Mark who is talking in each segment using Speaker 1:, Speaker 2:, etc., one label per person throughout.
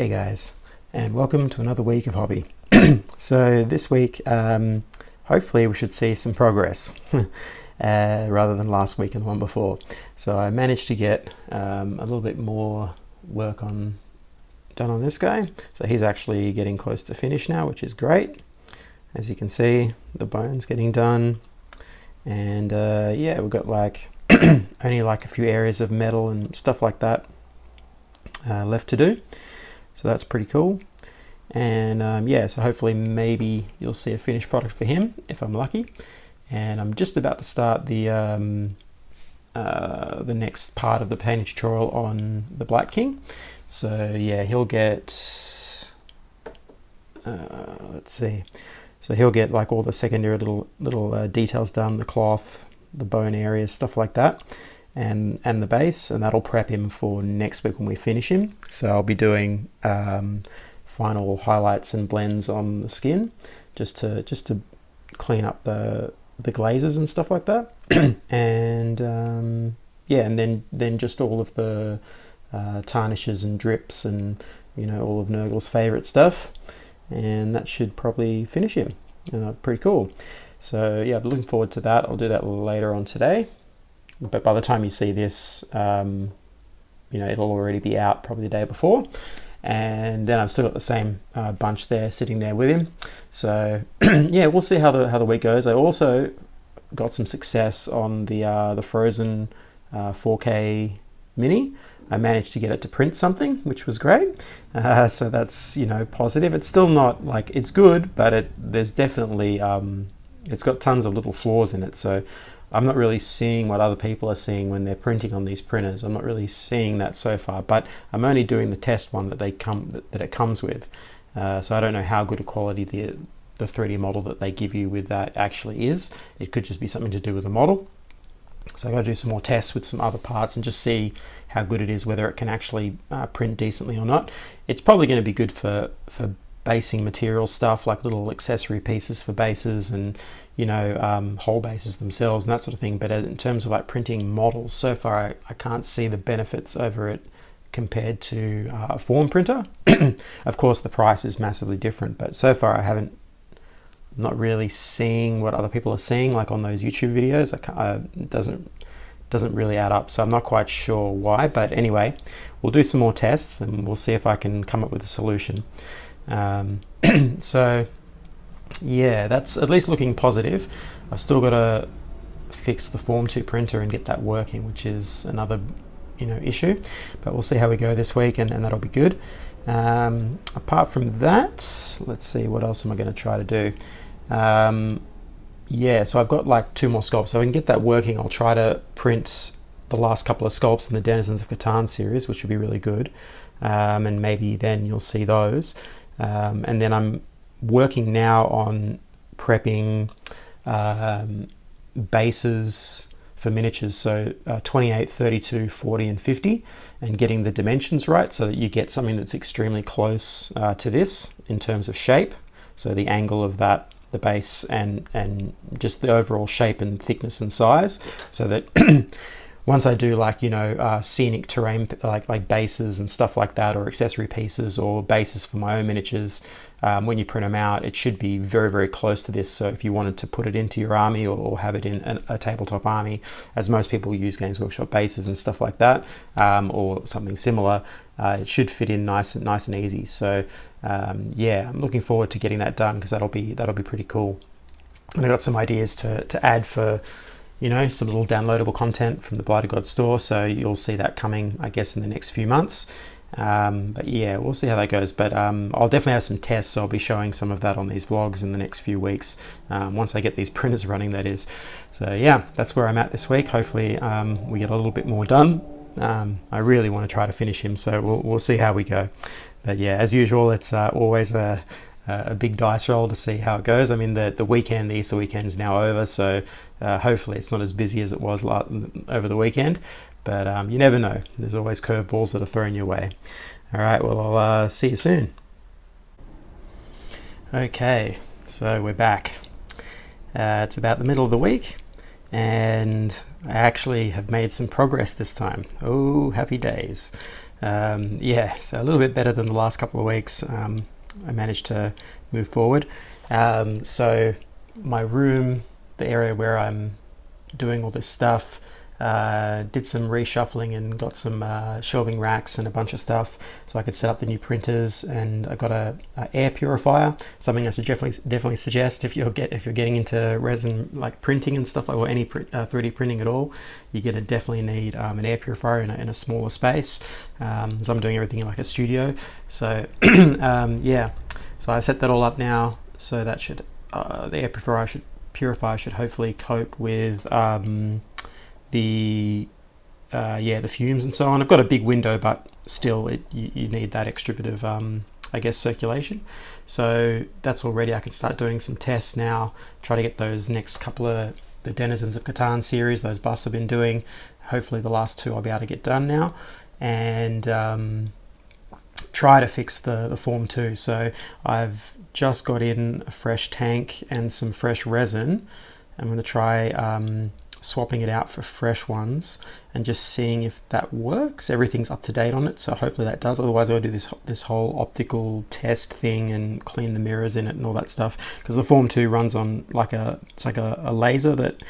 Speaker 1: Hey guys, and welcome to another week of hobby. So this week, hopefully we should see some progress rather than last week and the one before. So I managed to get a little bit more work done on this guy. So he's actually getting close to finish now, which is great. As you can see, the bone's getting done. And yeah, we've got like only like a few areas of metal and stuff like that left to do. So that's pretty cool. And yeah, so hopefully maybe you'll see a finished product for him if I'm lucky. And I'm just about to start the next part of the painting tutorial on the Blight King. So yeah, he'll get let's see. So he'll get like all the secondary little details done, the cloth, the bone areas, stuff like that, and the base, and that'll prep him for next week when we finish him. So I'll be doing final highlights and blends on the skin just to clean up the glazes and stuff like that. And yeah, and then just all of the tarnishes and drips and all of Nurgle's favorite stuff, and that should probably finish him. Pretty cool. So yeah, I'm looking forward to that. I'll do that later on today, but by the time you see this, it'll already be out probably the day before. And then I've still got the same bunch there sitting there with him. So yeah, we'll see how the week goes. I also got some success on the Frozen 4K Mini. I managed to get it to print something, which was great. So that's positive. It's still not like it's good, but there's definitely it's got tons of little flaws in it. So I'm not really seeing what other people are seeing when they're printing on these printers. I'm not really seeing that so far, but I'm only doing the test one that it comes with. So I don't know how good a quality the 3D model that they give you with that actually is. It could just be something to do with the model. So I got to do some more tests with some other parts and just see how good it is, whether it can actually print decently or not. It's probably going to be good for basing material stuff, like little accessory pieces for bases and whole bases themselves and that sort of thing. But in terms of like printing models, so far I can't see the benefits over it compared to a form printer. Of course the price is massively different, but so far I'm not really seeing what other people are seeing, like on those YouTube videos. It doesn't really add up, so I'm not quite sure why. But anyway, we'll do some more tests and we'll see if I can come up with a solution. So yeah, that's at least looking positive. I've still got to fix the Form 2 printer and get that working, which is another issue, but we'll see how we go this week, and that'll be good. Apart from that, let's see, what else am I going to try to do? Yeah, so I've got like 2 more sculpts, so I can get that working. I'll try to print the last couple of sculpts in the Denizens of Catan series, which would be really good, and maybe then you'll see those. And then I'm working now on prepping bases for miniatures, so 28, 32, 40 and 50, and getting the dimensions right so that you get something that's extremely close to this in terms of shape, so the angle of that, the base, and just the overall shape and thickness and size, so that once I do like scenic terrain, like bases and stuff like that, or accessory pieces or bases for my own miniatures, when you print them out, it should be very, very close to this. So if you wanted to put it into your army or have it in a tabletop army, as most people use Games Workshop bases and stuff like that, or something similar, it should fit in nice and easy. So yeah, I'm looking forward to getting that done, because that'll be pretty cool. And I got some ideas to add for some little downloadable content from the Blighted God store, so you'll see that coming, I guess, in the next few months. But yeah, we'll see how that goes. But I'll definitely have some tests, so I'll be showing some of that on these vlogs in the next few weeks, once I get these printers running, that is. So yeah, that's where I'm at this week. Hopefully we get a little bit more done. I really want to try to finish him, so we'll see how we go. But yeah, as usual, it's always a big dice roll to see how it goes. I mean, the Easter weekend is now over, so hopefully it's not as busy as it was over the weekend, but you never know. There's always curveballs that are thrown your way. All right, well, I'll see you soon. Okay, so we're back. It's about the middle of the week, and I actually have made some progress this time. Oh, happy days. Yeah, so a little bit better than the last couple of weeks. I managed to move forward. So my room, the area where I'm doing all this stuff, did some reshuffling and got some shelving racks and a bunch of stuff so I could set up the new printers, and I got a air purifier, something I should definitely suggest if you're getting into resin like printing and stuff, like, or any 3D printing at all. You're gonna definitely need an air purifier in a smaller space, as I'm doing everything in like a studio. So yeah, so I set that all up now, so that should the air purifier should hopefully cope with the the fumes and so on. I've got a big window, but still you need that extra bit of I guess circulation. So that's all ready. I can start doing some tests now, try to get those next couple of the Denizens of Catan series, those busts I've been doing. Hopefully the last two I'll be able to get done now, and try to fix the Form 2. So I've just got in a fresh tank and some fresh resin. I'm going to try swapping it out for fresh ones and just seeing if that works. Everything's up to date on it, so hopefully that does. Otherwise I'll do this whole optical test thing and clean the mirrors in it and all that stuff, because the Form 2 runs on like a laser that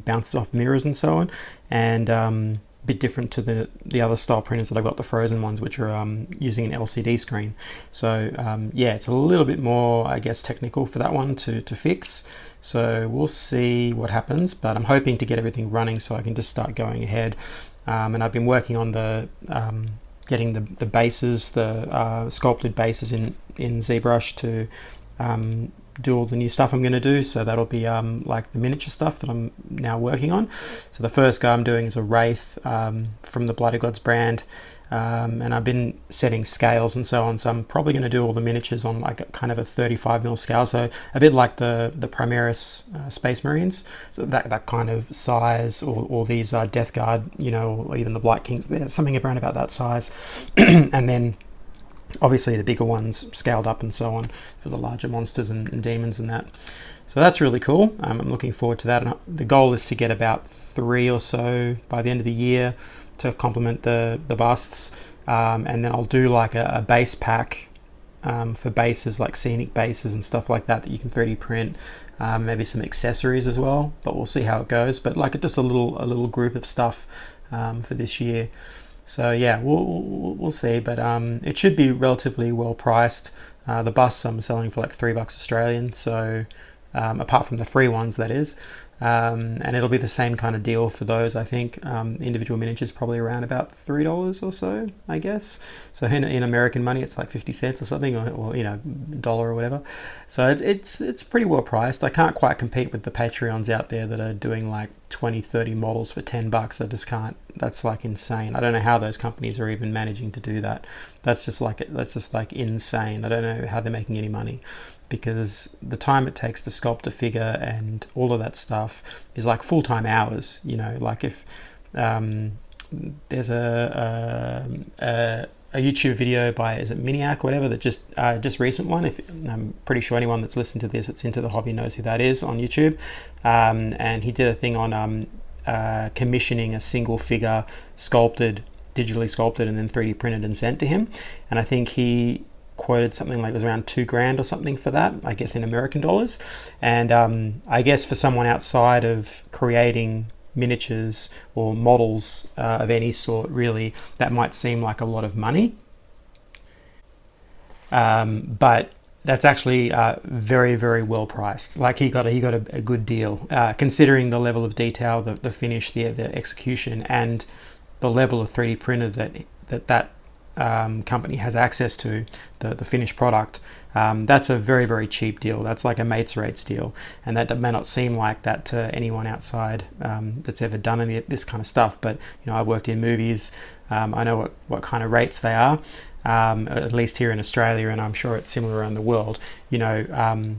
Speaker 1: bounces off mirrors and so on, and bit different to the other style printers that I've got, the frozen ones, which are using an LCD screen. So yeah, it's a little bit more, I guess, technical for that one to fix. So we'll see what happens, but I'm hoping to get everything running so I can just start going ahead. And I've been working on the getting the bases, the sculpted bases in ZBrush to do all the new stuff I'm going to do. So that'll be like the miniature stuff that I'm now working on. So the first guy I'm doing is a Wraith from the Blood of Gods brand, and I've been setting scales and so on, so I'm probably going to do all the miniatures on like a kind of a 35mm scale, so a bit like the Primaris Space Marines, so that kind of size, or these Death Guard, you know, or even the Blight Kings, there's something around about that size. And then obviously the bigger ones scaled up and so on for the larger monsters and demons and that. So that's really cool. I'm looking forward to that. And the goal is to get about 3 or so by the end of the year to complement the busts. And then I'll do like a base pack for bases, like scenic bases and stuff like that you can 3D print. Maybe some accessories as well, but we'll see how it goes. But like just a little group of stuff for this year. So yeah, we'll see, but it should be relatively well priced. The busts I'm selling for like $3 Australian, so apart from the free ones, that is. And it'll be the same kind of deal for those, I think. Individual miniatures probably around about $3 or so, I guess. So in American money, it's like 50 cents or something, or you know, dollar or whatever. So it's pretty well priced. I can't quite compete with the Patreons out there that are doing like 20-30 models for $10. I just can't. That's like insane. I don't know how those companies are even managing to do that. That's just like insane. I don't know how they're making any money, because the time it takes to sculpt a figure and all of that stuff is like full-time hours. You know, like if there's a YouTube video by, is it Miniac or whatever, that just recent one, if I'm pretty sure anyone that's listened to this that's into the hobby knows who that is, on YouTube, and he did a thing on commissioning a single figure digitally sculpted and then 3D printed and sent to him, and I think he quoted something like it was around $2,000 or something for that, I guess in American dollars. And I guess for someone outside of creating miniatures or models of any sort, really, that might seem like a lot of money, but that's actually very, very well priced. Like he got a good deal, considering the level of detail, the finish, the execution, and the level of 3D printer that company has access to, the finished product. That's a very, very cheap deal. That's like a mates rates deal, and that may not seem like that to anyone outside that's ever done any of this kind of stuff, but you know, I've worked in movies. I know what kind of rates they are, at least here in Australia, and I'm sure it's similar around the world. You know,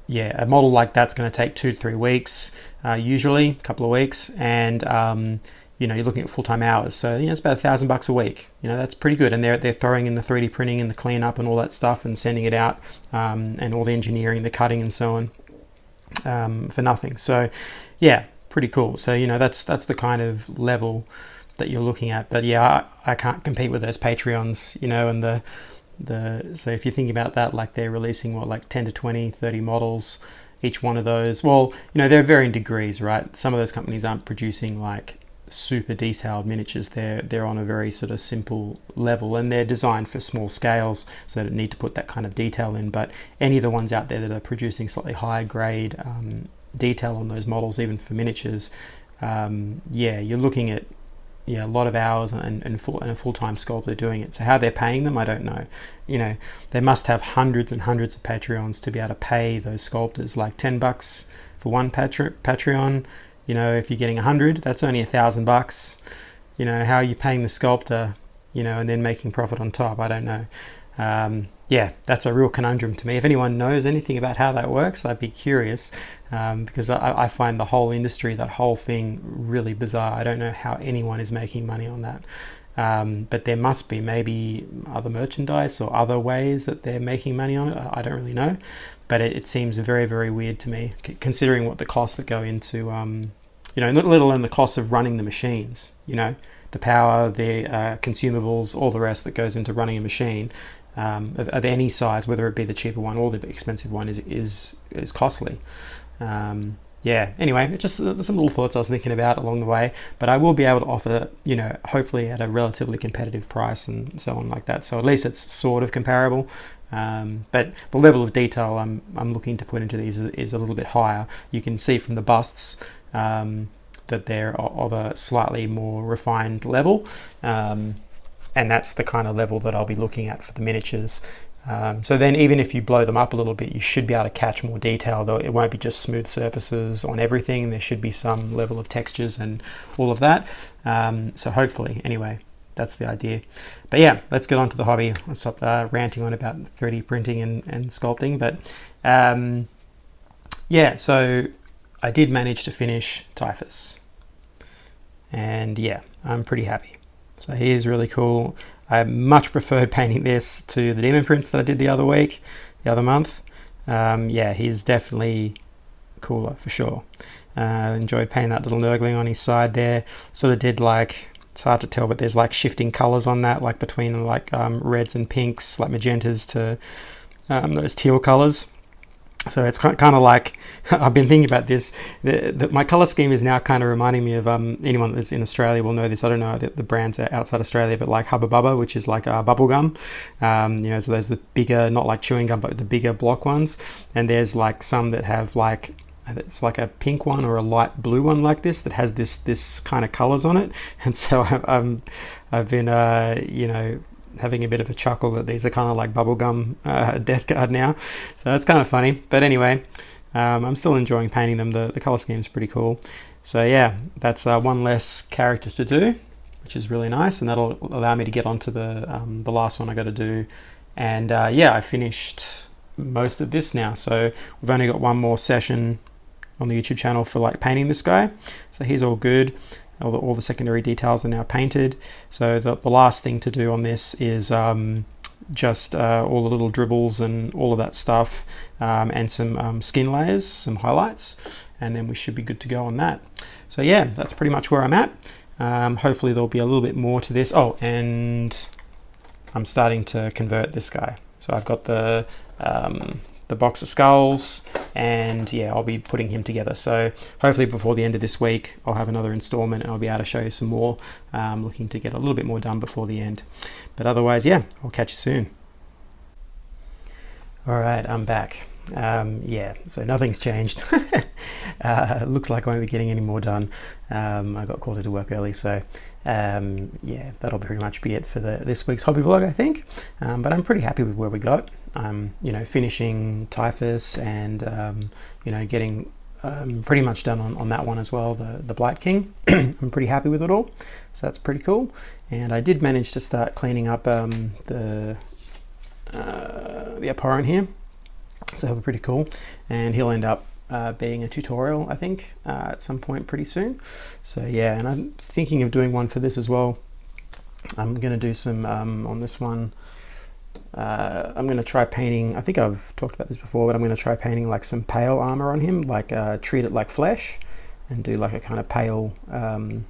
Speaker 1: yeah, a model like that's going to take 2 to 3 weeks, usually a couple of weeks, and you know, you're looking at full-time hours, so you know, it's about $1,000 a week. You know, that's pretty good, and they're throwing in the 3D printing and the cleanup and all that stuff, and sending it out, and all the engineering, the cutting and so on, for nothing. So yeah, pretty cool. So you know, that's the kind of level that you're looking at. But yeah, I can't compete with those Patreons, you know, and so if you think about that, like they're releasing what, like 10 to 20, 30 models, each one of those. Well, you know, they're varying degrees, right? Some of those companies aren't producing like super detailed miniatures. They're on a very sort of simple level, and they're designed for small scales, so they don't need to put that kind of detail in. But any of the ones out there that are producing slightly higher grade detail on those models, even for miniatures, yeah, you're looking at a lot of hours and a full-time sculptor doing it. So how they're paying them, I don't know. You know, they must have hundreds and hundreds of Patreons to be able to pay those sculptors like $10 for one Patreon. You know, if you're getting 100, that's only $1,000. You know, how are you paying the sculptor, you know, and then making profit on top? I don't know. Yeah, that's a real conundrum to me. If anyone knows anything about how that works, I'd be curious, because I find the whole industry, that whole thing, really bizarre. I don't know how anyone is making money on that. But there must be maybe other merchandise or other ways that they're making money on it. I don't really know. But it seems very, very weird to me, considering what the costs that go into, you know, let alone the cost of running the machines, you know, the power, the consumables, all the rest that goes into running a machine of any size, whether it be the cheaper one or the expensive one, is costly. Yeah, anyway, it's just some little thoughts I was thinking about along the way, but I will be able to offer, you know, hopefully at a relatively competitive price and so on like that. So at least it's sort of comparable. But the level of detail I'm looking to put into these is a little bit higher. You can see from the busts that they're of a slightly more refined level, and that's the kind of level that I'll be looking at for the miniatures. So then even if you blow them up a little bit, you should be able to catch more detail, though it won't be just smooth surfaces on everything. There should be some level of textures and all of that. So hopefully, anyway, that's the idea. But yeah, let's get on to the hobby. I'll stop ranting on about 3D printing and sculpting. But yeah, so I did manage to finish Typhus. And yeah, I'm pretty happy. So he is really cool. I much preferred painting this to the Demon Prince that I did the other month. Yeah, he's definitely cooler for sure. I enjoyed painting that little Nurgling on his side there. Sort of did like, it's hard to tell, but there's like shifting colors on that, like between like reds and pinks, like magentas to those teal colors. So it's kind of like, I've been thinking about this. My color scheme is now kind of reminding me of anyone that's in Australia will know this. I don't know the brands outside Australia, but like Hubba Bubba, which is like bubble gum. You know, so there's the bigger, not like chewing gum, but the bigger block ones. And there's like some that have like, it's like a pink one or a light blue one like this that has this kind of colors on it. And so I've been you know, having a bit of a chuckle that these are kind of like bubblegum death guard now, so that's kind of funny. But anyway, I'm still enjoying painting them. The color scheme is pretty cool. So yeah, that's one less character to do, which is really nice, and that'll allow me to get onto the last one I got to do. And yeah, I finished most of this now, so we've only got one more session on the YouTube channel for like painting this guy. So he's all good. All the secondary details are now painted. So the last thing to do on this is just all the little dribbles and all of that stuff, and some skin layers, some highlights, and then we should be good to go on that. So yeah, that's pretty much where I'm at. Hopefully there'll be a little bit more to this. Oh, and I'm starting to convert this guy. So I've got the box of skulls, and yeah, I'll be putting him together. So hopefully before the end of this week I'll have another installment and I'll be able to show you some more. Looking to get a little bit more done before the end, but otherwise, yeah, I'll catch you soon. All right, I'm back. Yeah, so nothing's changed. Looks like I won't be getting any more done. I got called into work early, so yeah, that'll pretty much be it for this week's hobby vlog, I think. But I'm pretty happy with where we got. You know, finishing Typhus and you know, getting pretty much done on that one as well, the Blight King. I'm pretty happy with it all, so that's pretty cool. And I did manage to start cleaning up the abhorrent here, so that'll be pretty cool. And he'll end up being a tutorial, I think, at some point pretty soon. So yeah, and I'm thinking of doing one for this as well. I'm going to do some on this one. I'm going to try painting, I think I've talked about this before, but I'm going to try painting like some pale armor on him, like treat it like flesh. and do like a kind of pale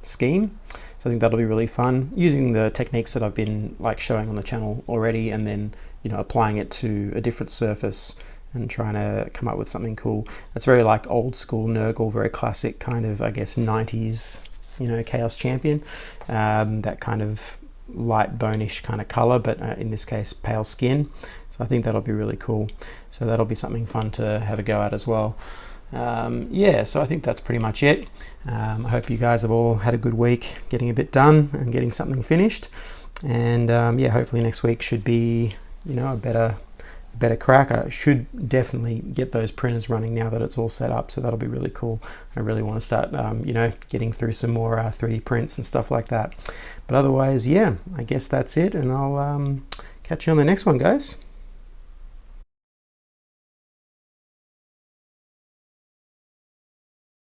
Speaker 1: scheme. So I think that'll be really fun, using the techniques that I've been like showing on the channel already, and then, you know, applying it to a different surface and trying to come up with something cool. That's very like old school Nurgle, very classic kind of, I guess, 90s, you know, Chaos Champion. That kind of light bonish kind of color, but in this case pale skin. So I think that'll be really cool. So that'll be something fun to have a go at as well. Yeah, so I think that's pretty much it. I hope you guys have all had a good week getting a bit done and getting something finished. And yeah, hopefully next week should be, you know, a better crack. I should definitely get those printers running now that it's all set up, so that'll be really cool. I really want to start you know, getting through some more 3D prints and stuff like that. But otherwise, yeah, I guess that's it, and I'll catch you on the next one, guys.